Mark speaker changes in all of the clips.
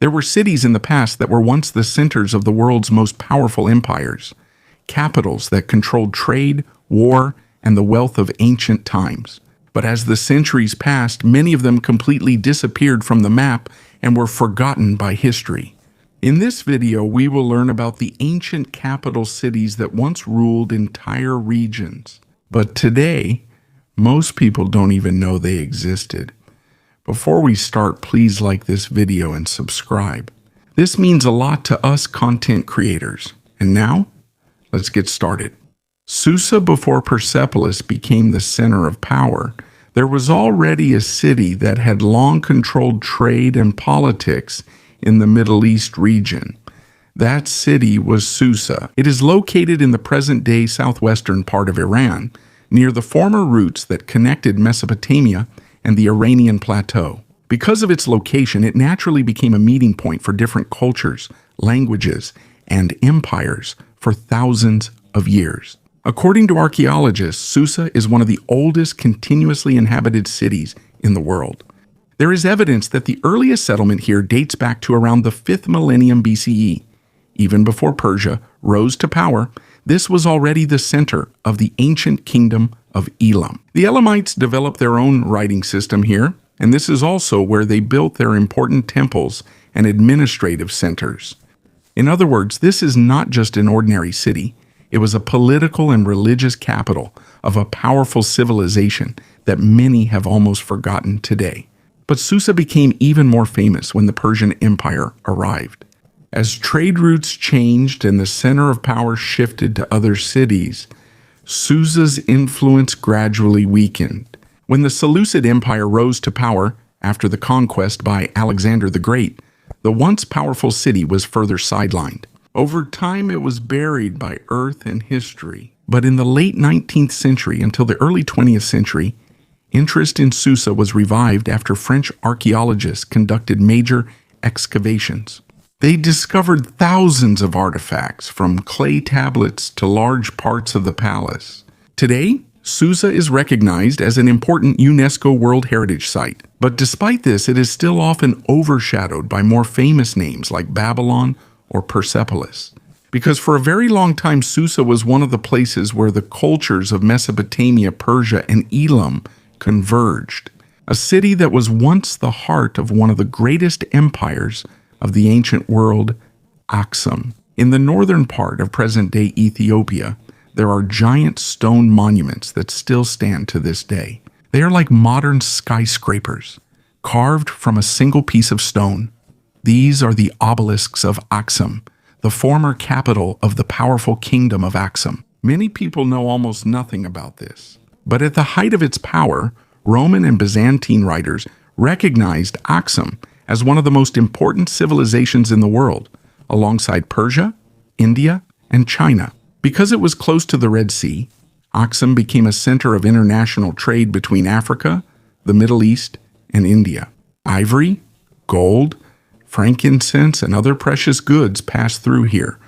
Speaker 1: There were cities in the past that were once the centers of the world's most powerful empires, capitals that controlled trade, war, and the wealth of ancient times. But as the centuries passed, many of them completely disappeared from the map and were forgotten by history. In this video, we will learn about the ancient capital cities that once ruled entire regions. But today, most people don't even know they existed. Before we start, please like this video and subscribe. This means a lot to us content creators. And now, let's get started. Susa, before Persepolis became the center of power, there was already a city that had long controlled trade and politics in the Middle East region. That city was Susa. It is located in the present-day southwestern part of Iran, near the former routes that connected Mesopotamia and the Iranian plateau. Because of its location, it naturally became a meeting point for different cultures, languages, and empires for thousands of years. According to archaeologists, Susa is one of the oldest continuously inhabited cities in the world. There is evidence that the earliest settlement here dates back to around the 5th millennium BCE. Even before Persia rose to power, this was already the center of the ancient kingdom of Elam. The Elamites developed their own writing system here, and this is also where they built their important temples and administrative centers. In other words, this is not just an ordinary city. It was a political and religious capital of a powerful civilization that many have almost forgotten today. But Susa became even more famous when the Persian Empire arrived. As trade routes changed and the center of power shifted to other cities, Susa's influence gradually weakened. When the Seleucid Empire rose to power after the conquest by Alexander the Great, the once powerful city was further sidelined. Over time, it was buried by earth and history. But in the late 19th century until the early 20th century, interest in Susa was revived after French archaeologists conducted major excavations. They discovered thousands of artifacts, from clay tablets to large parts of the palace. Today, Susa is recognized as an important UNESCO World Heritage Site. But despite this, it is still often overshadowed by more famous names like Babylon or Persepolis. Because for a very long time, Susa was one of the places where the cultures of Mesopotamia, Persia, and Elam converged. A city that was once the heart of one of the greatest empires of the ancient world, Aksum. In the northern part of present-day Ethiopia, there are giant stone monuments that still stand to this day. They are like modern skyscrapers, carved from a single piece of stone. These are the obelisks of Aksum, the former capital of the powerful kingdom of Aksum. Many people know almost nothing about this. But at the height of its power, Roman and Byzantine writers recognized Aksum as one of the most important civilizations in the world, alongside Persia, India, and China. Because it was close to the Red Sea, Aksum became a center of international trade between Africa, the Middle East, and India. Ivory, gold, frankincense, and other precious goods passed through here,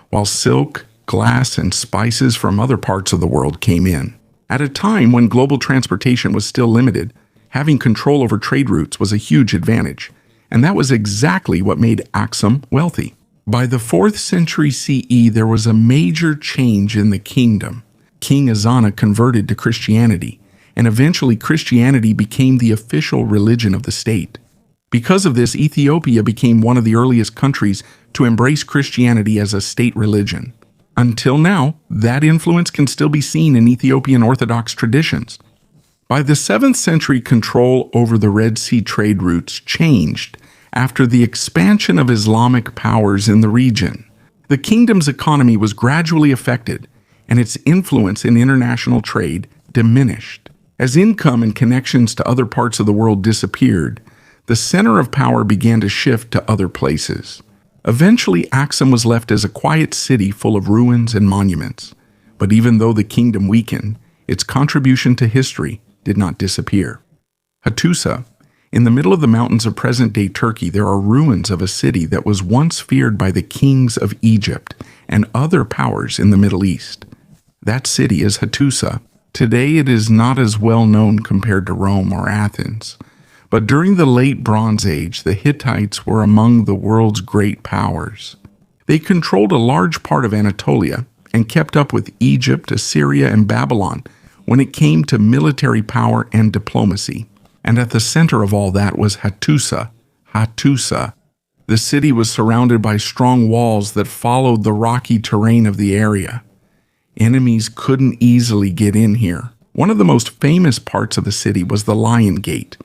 Speaker 1: while silk, glass, and spices from other parts of the world came in. At a time when global transportation was still limited, having control over trade routes was a huge advantage, and that was exactly what made Aksum wealthy. By the 4th century CE, there was a major change in the kingdom. King Azana converted to Christianity, and eventually Christianity became the official religion of the state. Because of this, Ethiopia became one of the earliest countries to embrace Christianity as a state religion. Until now, that influence can still be seen in Ethiopian Orthodox traditions. By the 7th century, control over the Red Sea trade routes changed after the expansion of Islamic powers in the region. The kingdom's economy was gradually affected, and its influence in international trade diminished. As income and connections to other parts of the world disappeared, the center of power began to shift to other places. Eventually, Aksum was left as a quiet city full of ruins and monuments. But even though the kingdom weakened, its contribution to history did not disappear. Hattusa, in the middle of the mountains of present-day Turkey, there are ruins of a city that was once feared by the kings of Egypt and other powers in the Middle East. That city is Hattusa. Today, it is not as well known compared to Rome or Athens, But during the Late Bronze Age, the Hittites were among the world's great powers. They controlled a large part of Anatolia and kept up with Egypt, Assyria, and Babylon when it came to military power and diplomacy. And at the center of all that was Hattusa. Hattusa. The city was surrounded by strong walls that followed the rocky terrain of the area. Enemies couldn't easily get in here. One of the most famous parts of the city was the Lion Gate.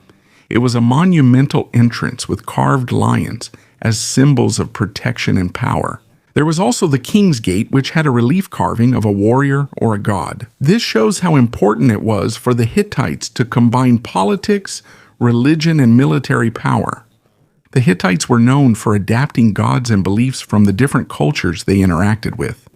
Speaker 1: It was a monumental entrance with carved lions as symbols of protection and power. There was also the King's Gate, which had a relief carving of a warrior or a god. This shows how important it was for the Hittites to combine politics, religion, and military power. The Hittites were known for adapting gods and beliefs from the different cultures they interacted with.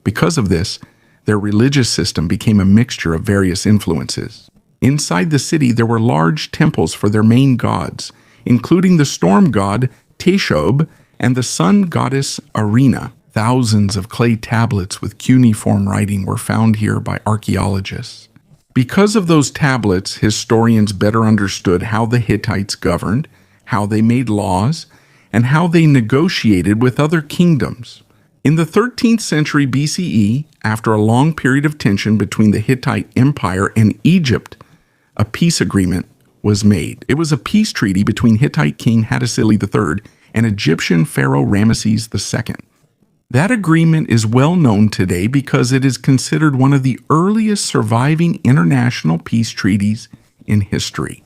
Speaker 1: Because of this, their religious system became a mixture of various influences. Inside the city, there were large temples for their main gods, including the storm god Tushpa and the sun goddess Arena. Thousands of clay tablets with cuneiform writing were found here by archaeologists. Because of those tablets, historians better understood how the Hittites governed, how they made laws, and how they negotiated with other kingdoms. In the 13th century BCE, after a long period of tension between the Hittite Empire and Egypt, a peace agreement was made. It was a peace treaty between Hittite king Hattusa III and Egyptian pharaoh Ramesses II. That agreement is well known today because it is considered one of the earliest surviving international peace treaties in history.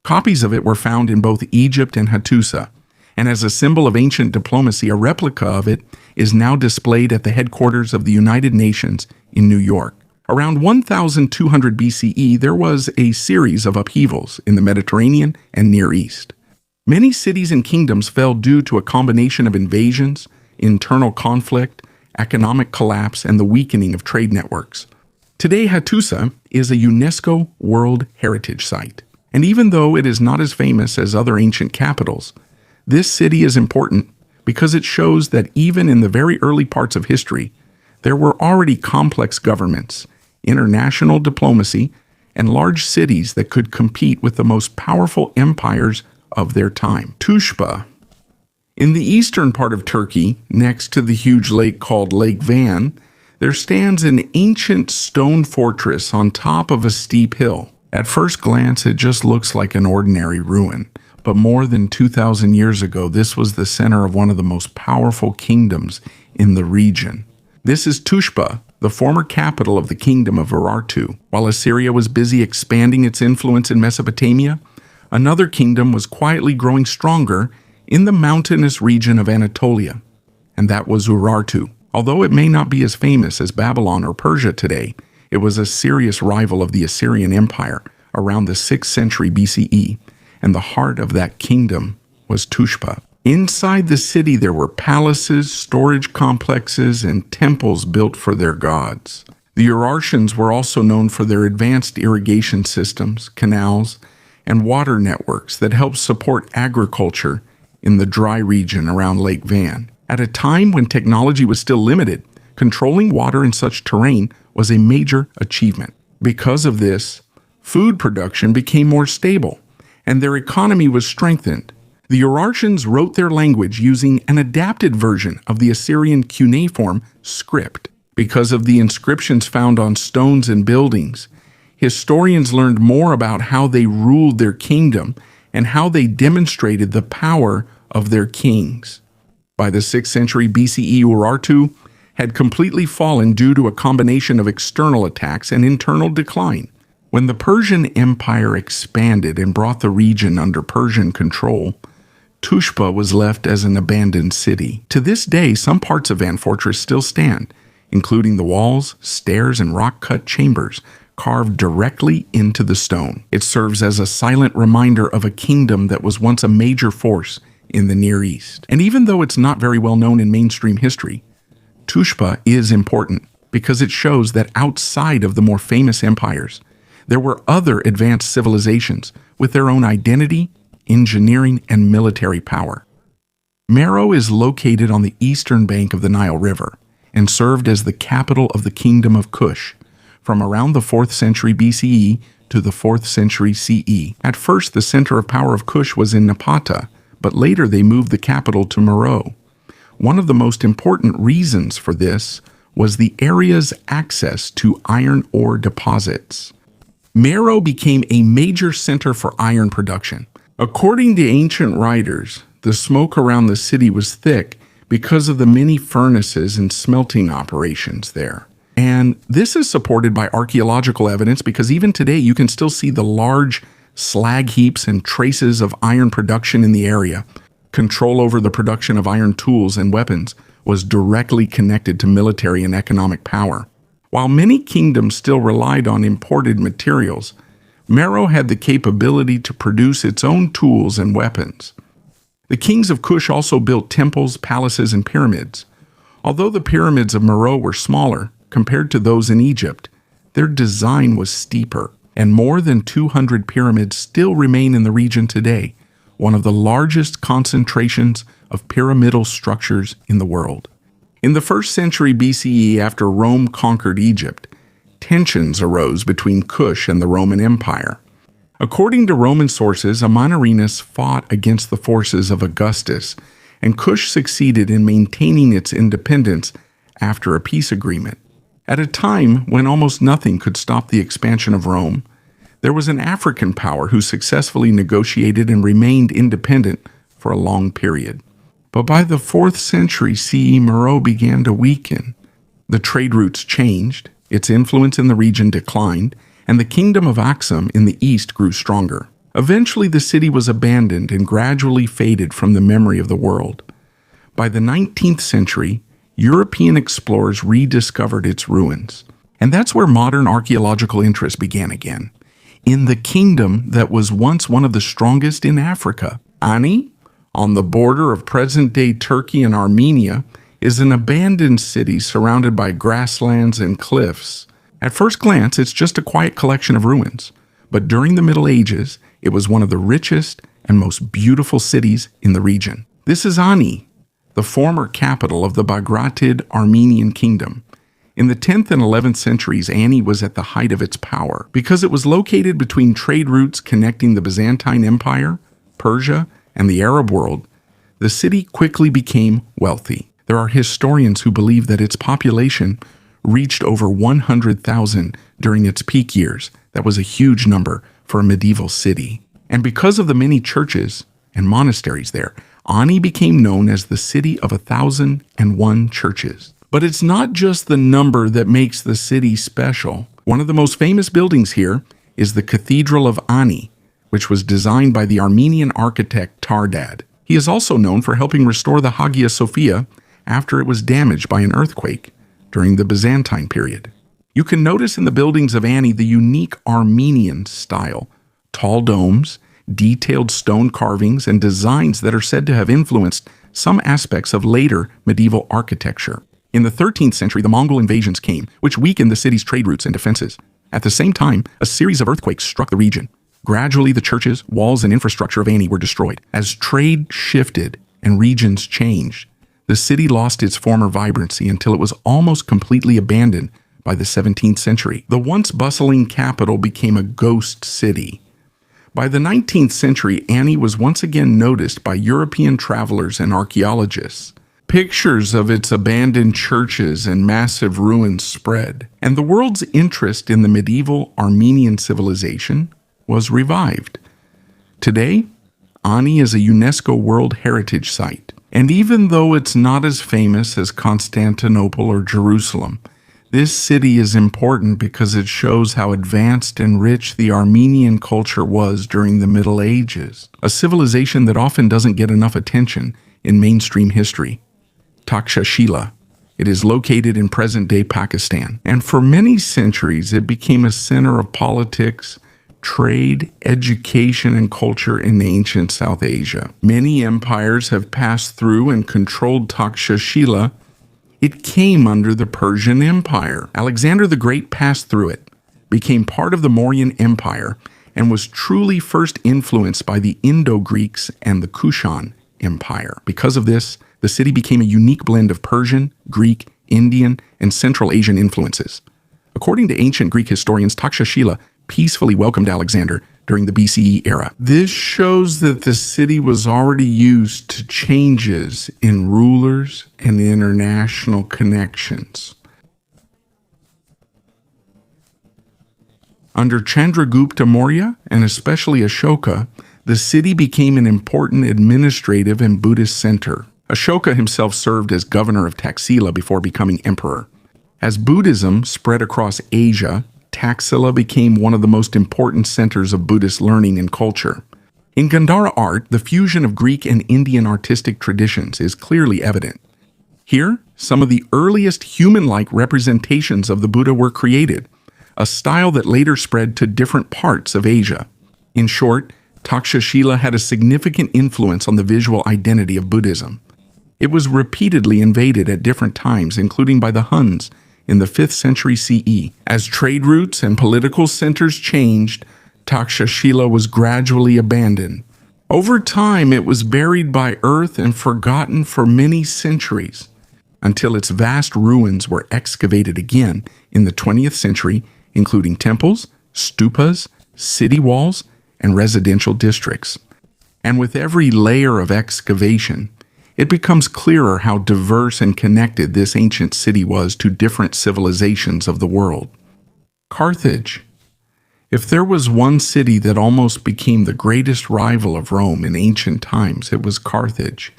Speaker 1: Copies of it were found in both Egypt and Hattusa, and as a symbol of ancient diplomacy, a replica of it is now displayed at the headquarters of the United Nations in New York. Around 1200 BCE, there was a series of upheavals in the Mediterranean and Near East. Many cities and kingdoms fell due to a combination of invasions, internal conflict, economic collapse, and the weakening of trade networks. Today, Hattusa is a UNESCO World Heritage Site. And even though it is not as famous as other ancient capitals, this city is important because it shows that even in the very early parts of history, there were already complex governments, international diplomacy, and large cities that could compete with the most powerful empires of their time. Tushpa. In the eastern part of Turkey, next to the huge lake called Lake Van, there stands an ancient stone fortress on top of a steep hill. At first glance, it just looks like an ordinary ruin, but more than 2,000 years ago, this was the center of one of the most powerful kingdoms in the region. This is Tushpa, the former capital of the kingdom of Urartu. While Assyria was busy expanding its influence in Mesopotamia, another kingdom was quietly growing stronger in the mountainous region of Anatolia, and that was Urartu. Although it may not be as famous as Babylon or Persia today, it was a serious rival of the Assyrian Empire around the 6th century BCE, and the heart of that kingdom was Tushpa. Inside the city there were palaces, storage complexes, and temples built for their gods. The Urartians were also known for their advanced irrigation systems, canals, and water networks that helped support agriculture in the dry region around Lake Van. At a time when technology was still limited, controlling water in such terrain was a major achievement. Because of this, food production became more stable, and their economy was strengthened. The Urartians wrote their language using an adapted version of the Assyrian cuneiform script. Because of the inscriptions found on stones and buildings, historians learned more about how they ruled their kingdom and how they demonstrated the power of their kings. By the 6th century BCE, Urartu had completely fallen due to a combination of external attacks and internal decline. When the Persian Empire expanded and brought the region under Persian control, Tushpa was left as an abandoned city. To this day, some parts of Van Fortress still stand, including the walls, stairs, and rock-cut chambers carved directly into the stone. It serves as a silent reminder of a kingdom that was once a major force in the Near East. And even though it's not very well known in mainstream history, Tushpa is important because it shows that outside of the more famous empires, there were other advanced civilizations with their own identity, engineering, and military power. Meroe is located on the eastern bank of the Nile River and served as the capital of the kingdom of Kush from around the 4th century BCE to the 4th century CE. At first, the center of power of Kush was in Napata, but later they moved the capital to Meroe. One of the most important reasons for this was the area's access to iron ore deposits. Meroe became a major center for iron production. According to ancient writers, the smoke around the city was thick because of the many furnaces and smelting operations there. And this is supported by archaeological evidence because even today you can still see the large slag heaps and traces of iron production in the area. Control over the production of iron tools and weapons was directly connected to military and economic power. While many kingdoms still relied on imported materials, Meroe had the capability to produce its own tools and weapons. The kings of Kush also built temples, palaces, and pyramids. Although the pyramids of Meroe were smaller compared to those in Egypt, their design was steeper, and more than 200 pyramids still remain in the region today, one of the largest concentrations of pyramidal structures in the world. In the 1st century BCE, after Rome conquered Egypt, tensions arose between Kush and the Roman Empire. According to Roman sources, Amanirenas fought against the forces of Augustus, and Kush succeeded in maintaining its independence after a peace agreement. At a time when almost nothing could stop the expansion of Rome, there was an African power who successfully negotiated and remained independent for a long period. But by the 4th century CE, Meroe began to weaken. The trade routes changed, its influence in the region declined, and the kingdom of Aksum in the east grew stronger. Eventually, the city was abandoned and gradually faded from the memory of the world. By the 19th century, European explorers rediscovered its ruins. And that's where modern archaeological interest began again. In the kingdom that was once one of the strongest in Africa, Ani, on the border of present-day Turkey and Armenia, is an abandoned city surrounded by grasslands and cliffs. At first glance, it's just a quiet collection of ruins, but during the Middle Ages, it was one of the richest and most beautiful cities in the region. This is Ani, the former capital of the Bagratid Armenian kingdom. In the 10th and 11th centuries, Ani was at the height of its power. Because it was located between trade routes connecting the Byzantine Empire, Persia, and the Arab world, the city quickly became wealthy. There are historians who believe that its population reached over 100,000 during its peak years. That was a huge number for a medieval city. And because of the many churches and monasteries there, Ani became known as the city of 1,001 churches. But it's not just the number that makes the city special. One of the most famous buildings here is the Cathedral of Ani, which was designed by the Armenian architect Tardad. He is also known for helping restore the Hagia Sophia after it was damaged by an earthquake during the Byzantine period. You can notice in the buildings of Ani the unique Armenian style, tall domes, detailed stone carvings, and designs that are said to have influenced some aspects of later medieval architecture. In the 13th century, the Mongol invasions came, which weakened the city's trade routes and defenses. At the same time, a series of earthquakes struck the region. Gradually, the churches, walls, and infrastructure of Ani were destroyed. As trade shifted and regions changed, the city lost its former vibrancy until it was almost completely abandoned by the 17th century. The once bustling capital became a ghost city. By the 19th century, Ani was once again noticed by European travelers and archaeologists. Pictures of its abandoned churches and massive ruins spread, and the world's interest in the medieval Armenian civilization was revived. Today, Ani is a UNESCO World Heritage Site, and even though it's not as famous as Constantinople or Jerusalem, this city is important because it shows how advanced and rich the Armenian culture was during the Middle Ages, a civilization that often doesn't get enough attention in mainstream history. Takshashila. It is located in present-day Pakistan, and for many centuries it became a center of politics, trade, education, and culture in ancient South Asia. Many empires have passed through and controlled Takshashila. It came under the Persian Empire. Alexander the Great passed through it, became part of the Mauryan Empire, and was truly first influenced by the Indo-Greeks and the Kushan Empire. Because of this, the city became a unique blend of Persian, Greek, Indian, and Central Asian influences. According to ancient Greek historians, Takshashila peacefully welcomed Alexander during the BCE era. This shows that the city was already used to changes in rulers and international connections. Under Chandragupta Maurya, and especially Ashoka, the city became an important administrative and Buddhist center. Ashoka himself served as governor of Takshashila before becoming emperor. As Buddhism spread across Asia, Takshashila became one of the most important centers of Buddhist learning and culture. In Gandhara art, the fusion of Greek and Indian artistic traditions is clearly evident. Here, some of the earliest human-like representations of the Buddha were created, a style that later spread to different parts of Asia. In short, Takshashila had a significant influence on the visual identity of Buddhism. It was repeatedly invaded at different times, including by the Huns in the 5th century CE. As trade routes and political centers changed, Takshashila was gradually abandoned. Over time, it was buried by earth and forgotten for many centuries, until its vast ruins were excavated again in the 20th century, including temples, stupas, city walls, and residential districts. And with every layer of excavation, it becomes clearer how diverse and connected this ancient city was to different civilizations of the world. Carthage. If there was one city that almost became the greatest rival of Rome in ancient times, it was Carthage.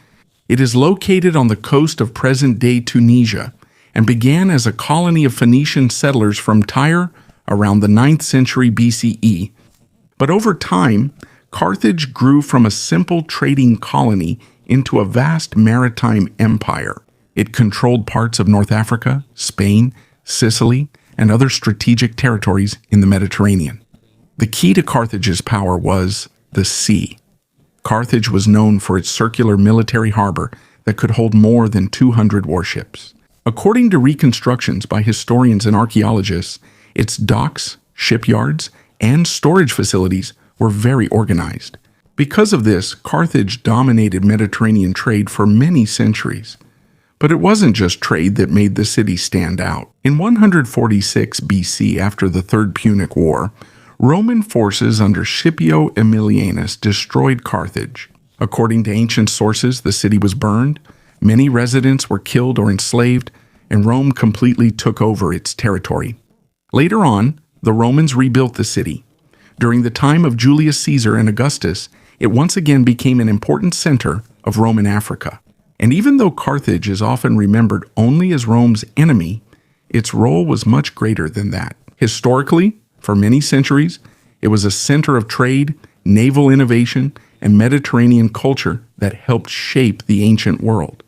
Speaker 1: It is located on the coast of present-day Tunisia and began as a colony of Phoenician settlers from Tyre around the 9th century BCE. But over time, Carthage grew from a simple trading colony into a vast maritime empire. It controlled parts of North Africa, Spain, Sicily, and other strategic territories in the Mediterranean. The key to Carthage's power was the sea. Carthage was known for its circular military harbor that could hold more than 200 warships. According to reconstructions by historians and archaeologists, its docks, shipyards, and storage facilities were very organized. Because of this, Carthage dominated Mediterranean trade for many centuries. But it wasn't just trade that made the city stand out. In 146 BC, after the Third Punic War, Roman forces under Scipio Aemilianus destroyed Carthage. According to ancient sources, the city was burned, many residents were killed or enslaved, and Rome completely took over its territory. Later on, the Romans rebuilt the city. During the time of Julius Caesar and Augustus, it once again became an important center of Roman Africa. And even though Carthage is often remembered only as Rome's enemy, its role was much greater than that. Historically, for many centuries, it was a center of trade, naval innovation, and Mediterranean culture that helped shape the ancient world.